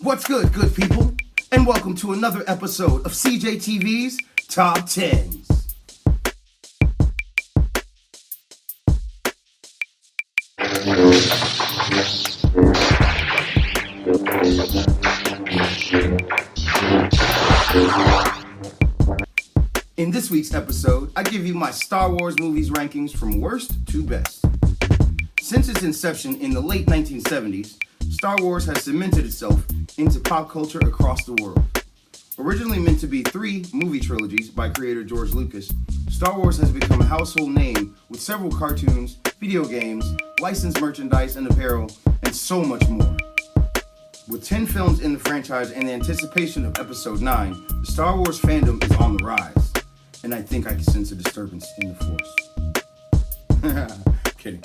What's good, good people? And welcome to another episode of CJTV's Top 10s. In this week's episode, I give you my Star Wars movies rankings from worst to best. Since its inception in the late 1970s, Star Wars has cemented itself into pop culture across the world. Originally meant to be 3 movie trilogies by creator George Lucas, Star Wars has become a household name with several cartoons, video games, licensed merchandise and apparel, and so much more. With 10 films in the franchise and the anticipation of Episode 9, the Star Wars fandom is on the rise. And I think I can sense a disturbance in the Force. Kidding.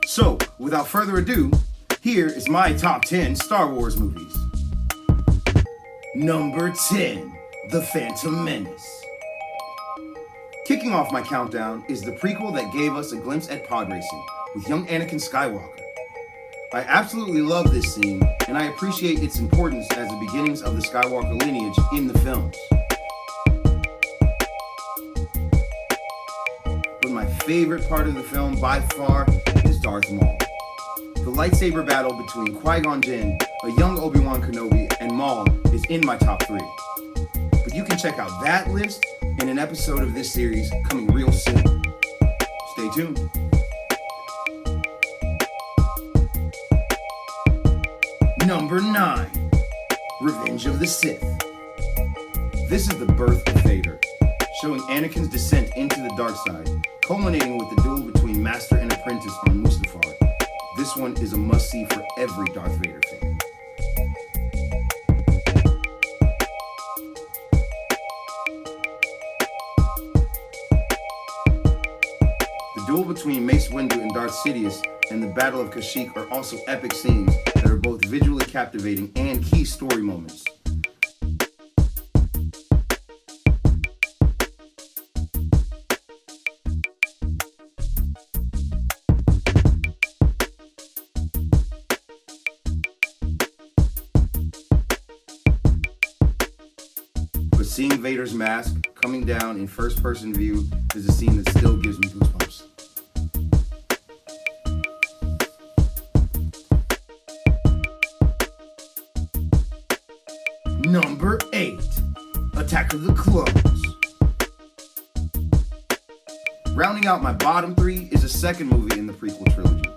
So, without further ado, here is my top 10 Star Wars movies. Number 10, The Phantom Menace. Kicking off my countdown is the prequel that gave us a glimpse at pod racing with young Anakin Skywalker. I absolutely love this scene, and I appreciate its importance as the beginnings of the Skywalker lineage in the films. But my favorite part of the film by far is Darth Maul. The lightsaber battle between Qui-Gon Jinn, a young Obi-Wan Kenobi, and Maul is in my top 3. But you can check out that list in an episode of this series coming real soon. Stay tuned. Number 9, Revenge of the Sith. This is the birth of Vader, showing Anakin's descent into the dark side, culminating with the duel between Master and Apprentice on Mustafar. This one is a must-see for every Darth Vader fan. The duel between Mace Windu and Darth Sidious and the Battle of Kashyyyk are also epic scenes that are both visually captivating and key story moments. But seeing Vader's mask coming down in first-person view is a scene that still gives me goosebumps. Number 8, Attack of the Clones. Rounding out my bottom 3 is a second movie in the prequel trilogy.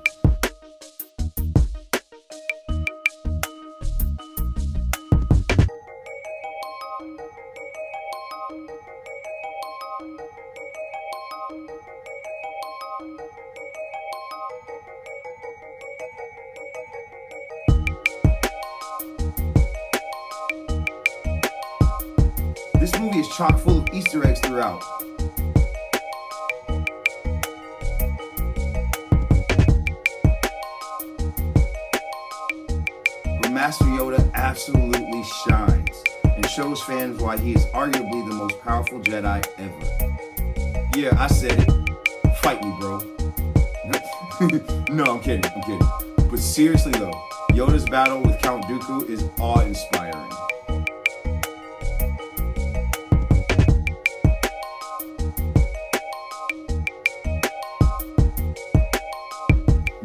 This movie is chock full of Easter eggs throughout. But Master Yoda absolutely shines and shows fans why he is arguably the most powerful Jedi ever. Yeah, I said it. Fight me, bro. No, I'm kidding. But seriously though, Yoda's battle with Count Dooku is awe-inspiring.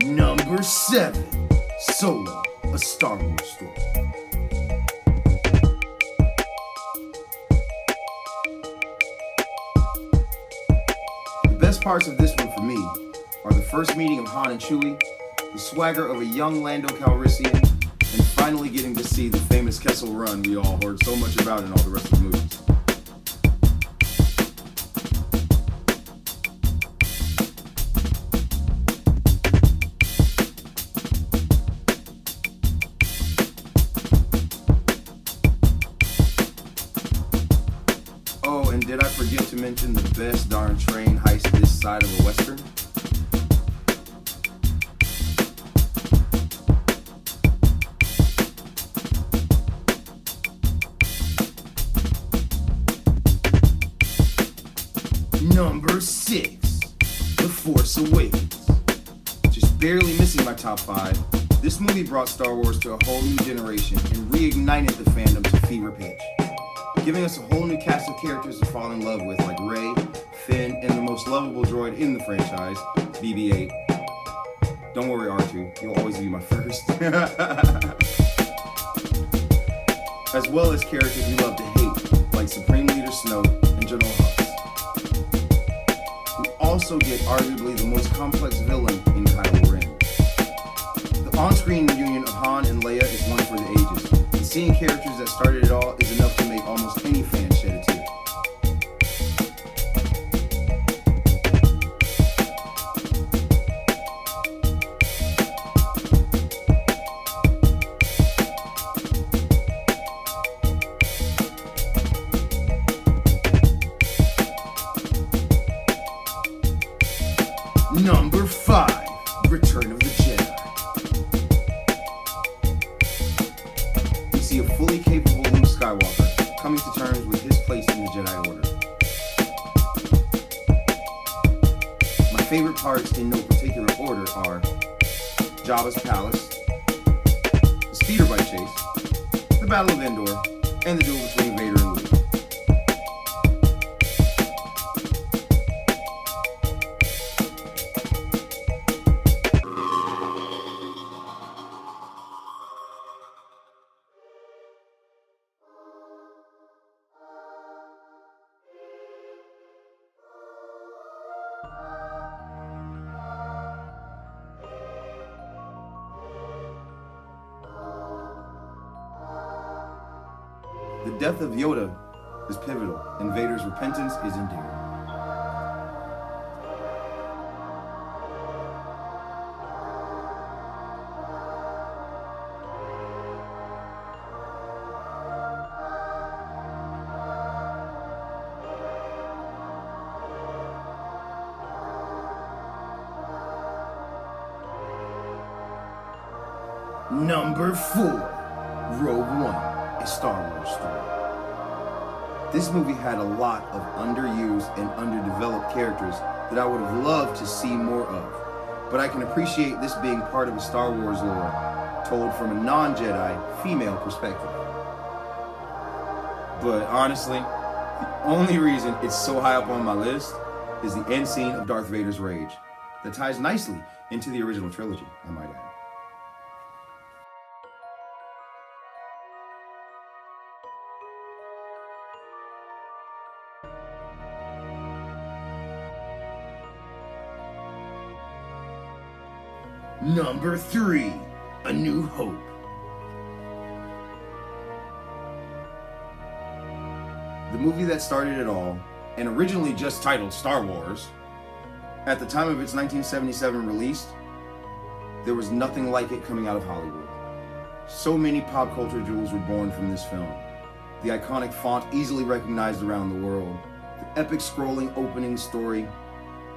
Number 7, Solo, a Star Wars story. The best parts of this one for me are the first meeting of Han and Chewie, the swagger of a young Lando Calrissian, and finally getting to see the famous Kessel Run we all heard so much about in all the rest of the movies. Oh, and did I forget to mention the best darn train heist this side of a Western? Number 6, The Force Awakens. Just barely missing my top 5, This movie brought Star Wars to a whole new generation and reignited the fandom to fever pitch, giving us a whole new cast of characters to fall in love with, like Rey, Finn, and the most lovable droid in the franchise, BB-8. Don't worry, R2, you'll always be my first. As well as characters we love to hate, like Supreme Leader Snoke and General Hux. We also get arguably the most complex villain in Kylo Ren. The on-screen reunion of Han and Leia is one for the ages, and seeing characters that started it all is enough to make almost any fan shed a tear. Number 5, Return of the Jedi. We see a fully capable Luke Skywalker coming to terms with his place in the Jedi Order. My favorite parts in no particular order are Jabba's palace, the speeder bike chase, the Battle of Endor, and the duel between Vader and Luke. The death of Yoda is pivotal, and Vader's repentance is endearing. Number 4, Rogue One. A Star Wars story. This movie had a lot of underused and underdeveloped characters that I would have loved to see more of, but I can appreciate this being part of a Star Wars lore told from a non-Jedi female perspective. But honestly, the only reason it's so high up on my list is the end scene of Darth Vader's rage that ties nicely into the original trilogy, I might add. Number 3, A New Hope. The movie that started it all, and originally just titled Star Wars, at the time of its 1977 release, there was nothing like it coming out of Hollywood. So many pop culture jewels were born from this film. The iconic font easily recognized around the world, the epic scrolling opening story,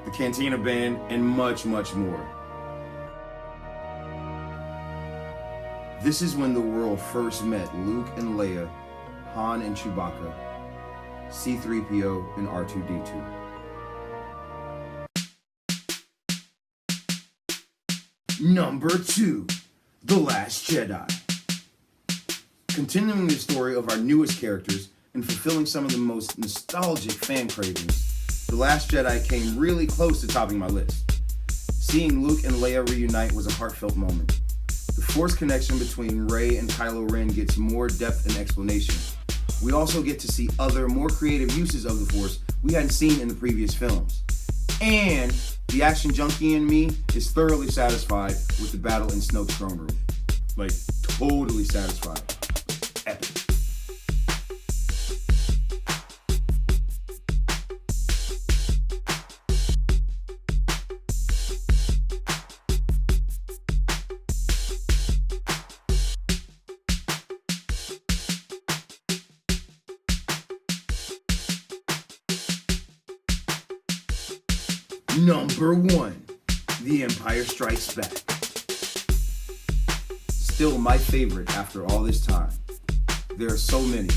the Cantina Band, and much, much more. This is when the world first met Luke and Leia, Han and Chewbacca, C-3PO and R2-D2. Number 2, The Last Jedi. Continuing the story of our newest characters and fulfilling some of the most nostalgic fan cravings, The Last Jedi came really close to topping my list. Seeing Luke and Leia reunite was a heartfelt moment. The Force connection between Rey and Kylo Ren gets more depth and explanation. We also get to see other, more creative uses of the Force we hadn't seen in the previous films. And the action junkie in me is thoroughly satisfied with the battle in Snoke's throne room. Like, totally satisfied. Epic. Number 1, The Empire Strikes Back. Still my favorite after all this time. There are so many,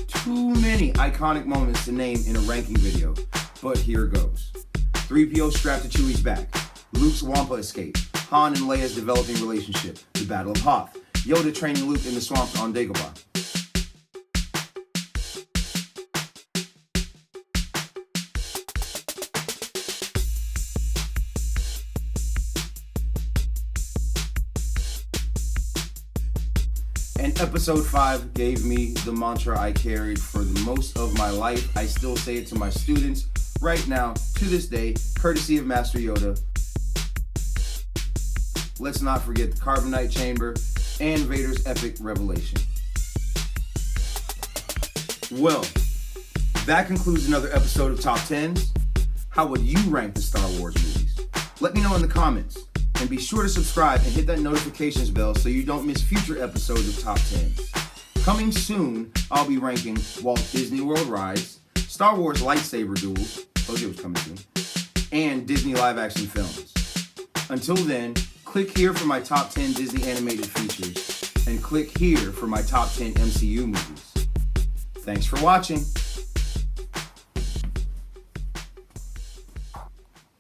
too many iconic moments to name in a ranking video, but here goes. 3PO strapped to Chewie's back, Luke's Wampa escape, Han and Leia's developing relationship, the Battle of Hoth, Yoda training Luke in the swamps on Dagobah. And episode 5 gave me the mantra I carried for the most of my life. I still say it to my students right now, to this day, courtesy of Master Yoda. Let's not forget the Carbonite Chamber and Vader's epic revelation. Well, that concludes another episode of Top 10s. How would you rank the Star Wars movies? Let me know in the comments. And be sure to subscribe and hit that notifications bell so you don't miss future episodes of Top 10s. Coming soon, I'll be ranking Walt Disney World rides, Star Wars lightsaber duels, told you it was coming soon, and Disney live-action films. Until then, click here for my Top 10 Disney animated features, and click here for my Top 10 MCU movies. Thanks for watching.